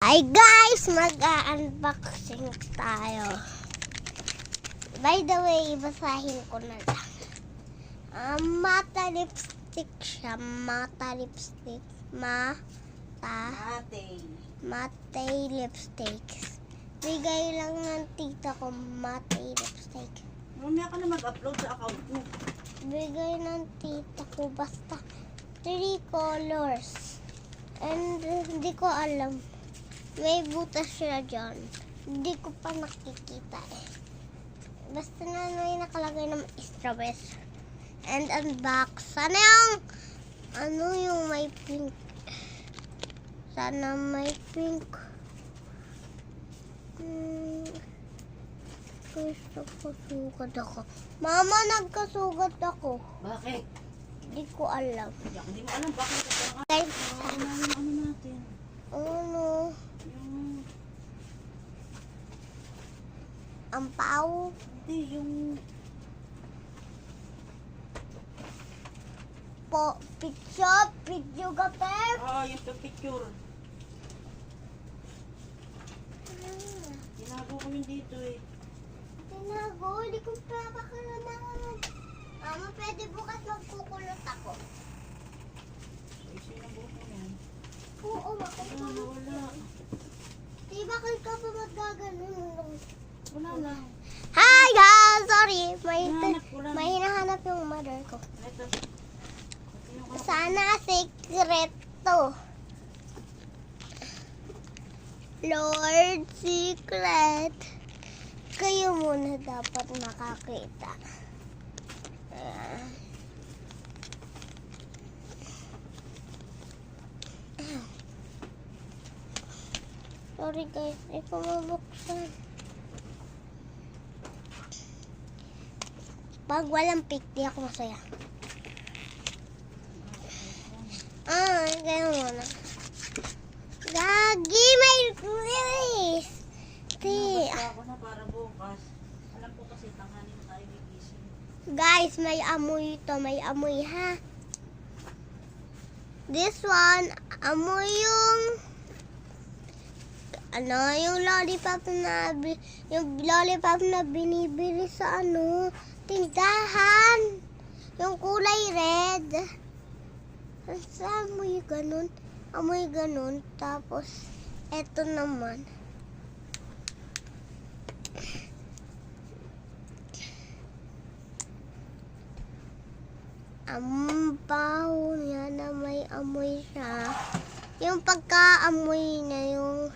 Hi guys! Mag-unboxing tayo. By the way, basahin ko na lang. Mata lipstick siya. Mata lipstick. Mate lipstick. Bigay lang ng tita ko mate lipstick. Mamaya ka na mag-upload sa account mo. Bigay ng tita ko basta 3 colors. And hindi ko alam. May butas siya dyan. Hindi ko pa nakikita eh. Basta na may nakalagay ng strawberries. And unbox. Sana yung may pink. Sana may pink. Gusto ko sugat ako. Mama, nagkasugat ako. Bakit? Hindi ko alam. Hindi mo alam bakit ito ang Guys, ano natin. ano? Yung, Ang pao. hindi, yung Picture, video ka per. yung picture. Tinago kami dito eh. Tinago, hindi ko pa pakalaman. Mama, pwede bukas magkukulot ako. So, isa yung buhok mo yan. Oo, makukulot. Wala. Di bakit ka pa magaganon? Wala lang. Hi guys! Sorry, Hinahanap ko lang. may hinahanap yung mother ko. Ito. Sana secret to. Lord, secret. Kayo muna dapat makakita. Sorry guys, hindi ko mabuksan. Pag walang pick, di ako masaya. Kaya muna. Gagi, may quiz! Nabasa ako na para bukas. Alam ko kasi tanganin tayo gigising. Guys, may amoy ito. May amoy, ha? This one, amoy yung yung lollipop na binibili sa tindahan. Yung kulay red. Sa amoy ganun. Amoy ganun. Tapos, eto naman. Ang baho niya na may amoy siya. Yung pagka-amoy na yung